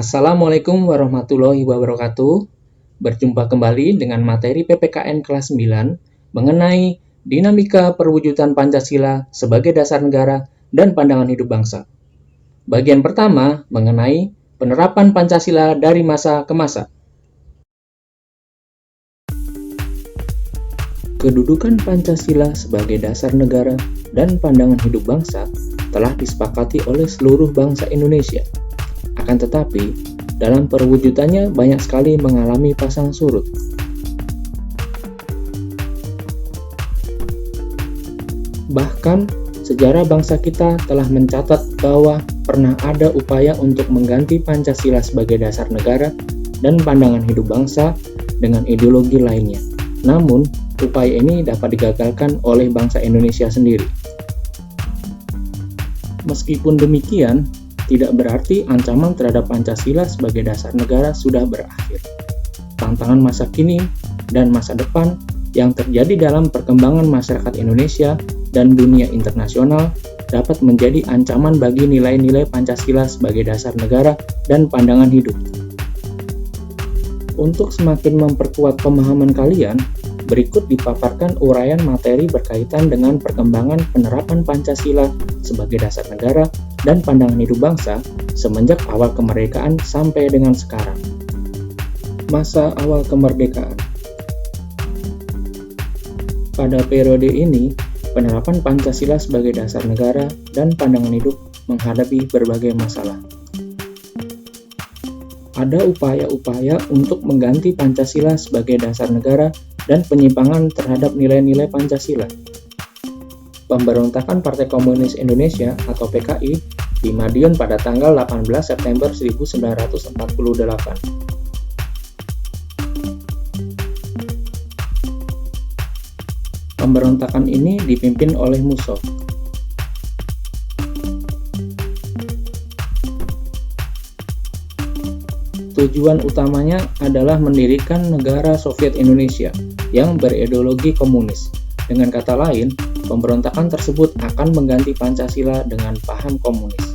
Assalamualaikum warahmatullahi wabarakatuh. Berjumpa kembali dengan materi PPKN kelas 9 mengenai dinamika perwujudan Pancasila sebagai dasar negara dan pandangan hidup bangsa. Bagian pertama mengenai penerapan Pancasila dari masa ke masa. Kedudukan Pancasila sebagai dasar negara dan pandangan hidup bangsa telah disepakati oleh seluruh bangsa Indonesia. Akan tetapi, dalam perwujudannya banyak sekali mengalami pasang surut. Bahkan, sejarah bangsa kita telah mencatat bahwa pernah ada upaya untuk mengganti Pancasila sebagai dasar negara dan pandangan hidup bangsa dengan ideologi lainnya. Namun, upaya ini dapat digagalkan oleh bangsa Indonesia sendiri. Meskipun demikian, tidak berarti ancaman terhadap Pancasila sebagai dasar negara sudah berakhir. Tantangan masa kini dan masa depan yang terjadi dalam perkembangan masyarakat Indonesia dan dunia internasional dapat menjadi ancaman bagi nilai-nilai Pancasila sebagai dasar negara dan pandangan hidup. Untuk semakin memperkuat pemahaman kalian, berikut dipaparkan uraian materi berkaitan dengan perkembangan penerapan Pancasila sebagai dasar negara dan pandangan hidup bangsa semenjak awal kemerdekaan sampai dengan sekarang. Masa awal kemerdekaan. Pada periode ini, penerapan Pancasila sebagai dasar negara dan pandangan hidup menghadapi berbagai masalah. Ada upaya-upaya untuk mengganti Pancasila sebagai dasar negara dan penyimpangan terhadap nilai-nilai Pancasila. Pemberontakan Partai Komunis Indonesia atau PKI di Madiun pada tanggal 18 September 1948. Pemberontakan ini dipimpin oleh Musso. Tujuan utamanya adalah mendirikan negara Soviet Indonesia yang berideologi komunis. Dengan kata lain, pemberontakan tersebut akan mengganti Pancasila dengan paham komunis.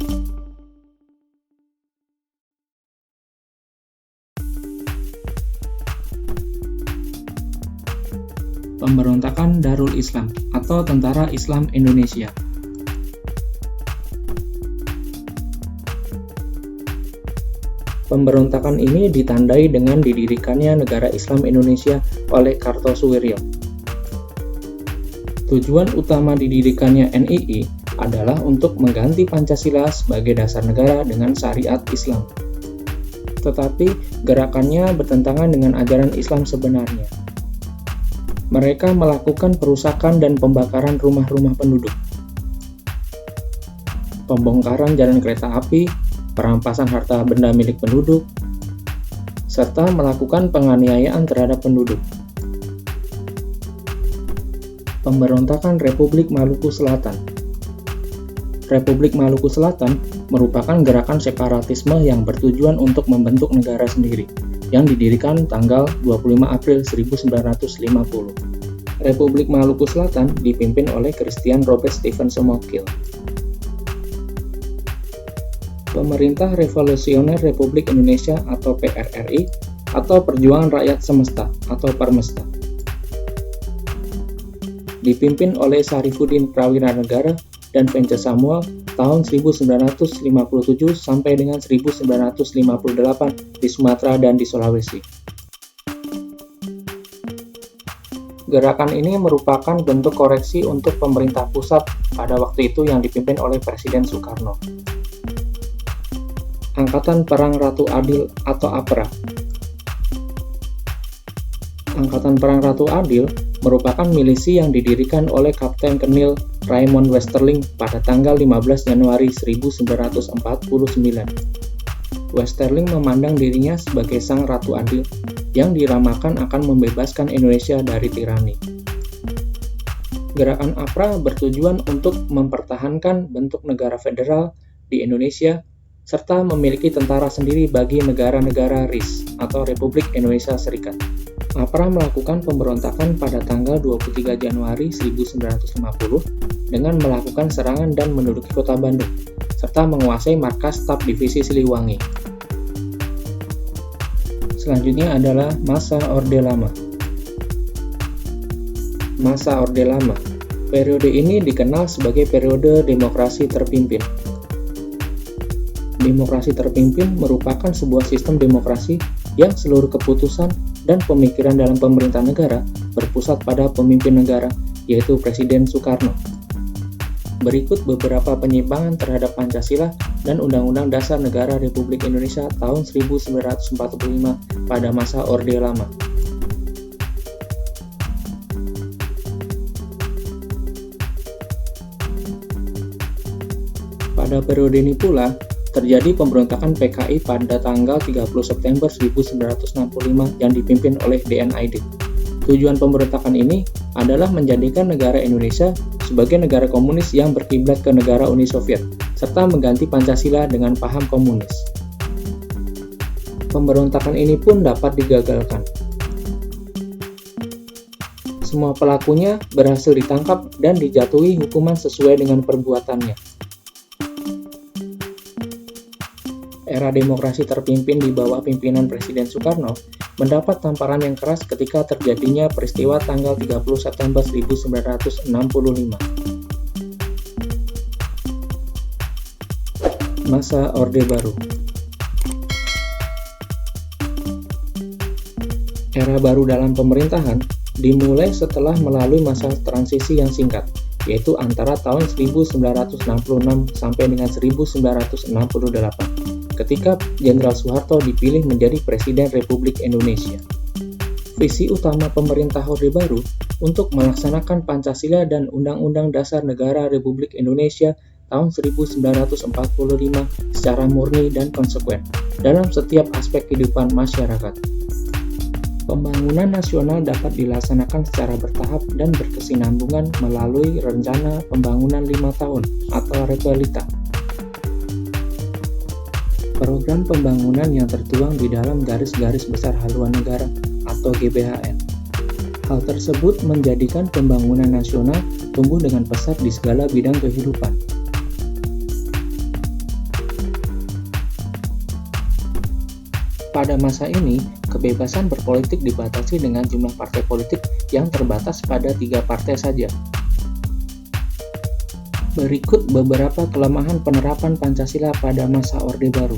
Pemberontakan Darul Islam atau Tentara Islam Indonesia. Pemberontakan ini ditandai dengan didirikannya Negara Islam Indonesia oleh Kartosuwiryo. Tujuan utama didirikannya NII adalah untuk mengganti Pancasila sebagai dasar negara dengan syariat Islam. Tetapi gerakannya bertentangan dengan ajaran Islam sebenarnya. Mereka melakukan perusakan dan pembakaran rumah-rumah penduduk, pembongkaran jalan kereta api, perampasan harta benda milik penduduk, serta melakukan penganiayaan terhadap penduduk. Pemberontakan Republik Maluku Selatan. Republik Maluku Selatan merupakan gerakan separatisme yang bertujuan untuk membentuk negara sendiri, yang didirikan tanggal 25 April 1950. Republik Maluku Selatan dipimpin oleh Christian Robert Stephen Somokil. Pemerintah Revolusioner Republik Indonesia atau PRRI atau Perjuangan Rakyat Semesta atau Parmesta. Dipimpin oleh Sarifuddin Prawira-Negara dan Vence Samuel tahun 1957 sampai dengan 1958 di Sumatera dan di Sulawesi. Gerakan ini merupakan bentuk koreksi untuk pemerintah pusat pada waktu itu yang dipimpin oleh Presiden Soekarno. Angkatan Perang Ratu Adil atau APRA. Angkatan Perang Ratu Adil merupakan milisi yang didirikan oleh Kapten Kolonel Raymond Westerling pada tanggal 15 Januari 1949. Westerling memandang dirinya sebagai sang Ratu Adil yang diramalkan akan membebaskan Indonesia dari tirani. Gerakan APRA bertujuan untuk mempertahankan bentuk negara federal di Indonesia serta memiliki tentara sendiri bagi negara-negara RIS atau Republik Indonesia Serikat. APRA melakukan pemberontakan pada tanggal 23 Januari 1950 dengan melakukan serangan dan menduduki kota Bandung, serta menguasai markas staf divisi Siliwangi. Selanjutnya adalah masa Orde Lama. Masa Orde Lama. Periode ini dikenal sebagai periode demokrasi terpimpin. Demokrasi terpimpin merupakan sebuah sistem demokrasi yang seluruh keputusan dan pemikiran dalam pemerintah negara berpusat pada pemimpin negara, yaitu Presiden Soekarno. Berikut beberapa penyimpangan terhadap Pancasila dan Undang-Undang Dasar Negara Republik Indonesia tahun 1945 pada masa Orde Lama. Pada periode ini pula, terjadi pemberontakan PKI pada tanggal 30 September 1965 yang dipimpin oleh DNID. Tujuan pemberontakan ini adalah menjadikan negara Indonesia sebagai negara komunis yang berkiblat ke negara Uni Soviet, serta mengganti Pancasila dengan paham komunis. Pemberontakan ini pun dapat digagalkan. Semua pelakunya berhasil ditangkap dan dijatuhi hukuman sesuai dengan perbuatannya. Era demokrasi terpimpin di bawah pimpinan Presiden Soekarno mendapat tamparan yang keras ketika terjadinya peristiwa tanggal 30 September 1965. Masa Orde Baru. Era baru dalam pemerintahan dimulai setelah melalui masa transisi yang singkat, yaitu antara tahun 1966 sampai dengan 1968. Ketika Jenderal Soeharto dipilih menjadi Presiden Republik Indonesia. Visi utama pemerintah Orde Baru untuk melaksanakan Pancasila dan Undang-Undang Dasar Negara Republik Indonesia tahun 1945 secara murni dan konsekuen dalam setiap aspek kehidupan masyarakat. Pembangunan nasional dapat dilaksanakan secara bertahap dan berkesinambungan melalui Rencana Pembangunan 5 Tahun atau Repelita. Program pembangunan yang tertuang di dalam Garis-Garis Besar Haluan Negara atau GBHN. Hal tersebut menjadikan pembangunan nasional tumbuh dengan pesat di segala bidang kehidupan. Pada masa ini, kebebasan berpolitik dibatasi dengan jumlah partai politik yang terbatas pada 3 partai saja. Berikut beberapa kelemahan penerapan Pancasila pada masa Orde Baru.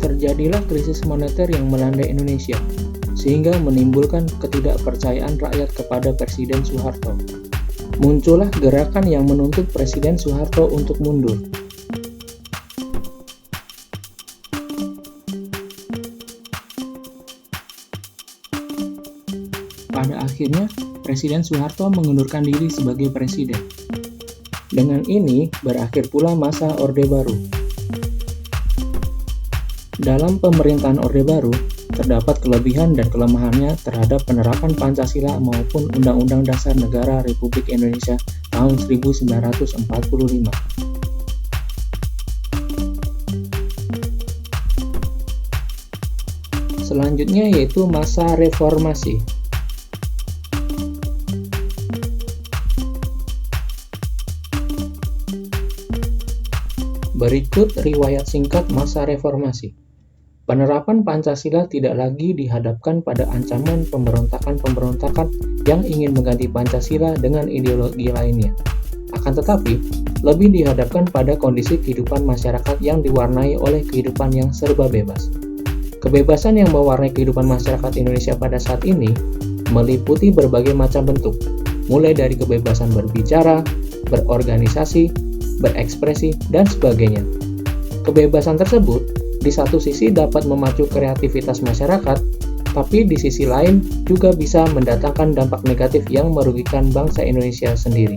Terjadilah krisis moneter yang melanda Indonesia, sehingga menimbulkan ketidakpercayaan rakyat kepada Presiden Soeharto. Muncullah gerakan yang menuntut Presiden Soeharto untuk mundur. Pada akhirnya, Presiden Soeharto mengundurkan diri sebagai presiden. Dengan ini, berakhir pula masa Orde Baru. Dalam pemerintahan Orde Baru, terdapat kelebihan dan kelemahannya terhadap penerapan Pancasila maupun Undang-Undang Dasar Negara Republik Indonesia tahun 1945. Selanjutnya yaitu masa reformasi. Berikut riwayat singkat masa reformasi. Penerapan Pancasila tidak lagi dihadapkan pada ancaman pemberontakan-pemberontakan yang ingin mengganti Pancasila dengan ideologi lainnya. Akan tetapi, lebih dihadapkan pada kondisi kehidupan masyarakat yang diwarnai oleh kehidupan yang serba bebas. Kebebasan yang mewarnai kehidupan masyarakat Indonesia pada saat ini meliputi berbagai macam bentuk, mulai dari kebebasan berbicara, berorganisasi, berekspresi, dan sebagainya. Kebebasan tersebut di satu sisi dapat memacu kreativitas masyarakat, tapi di sisi lain juga bisa mendatangkan dampak negatif yang merugikan bangsa Indonesia sendiri.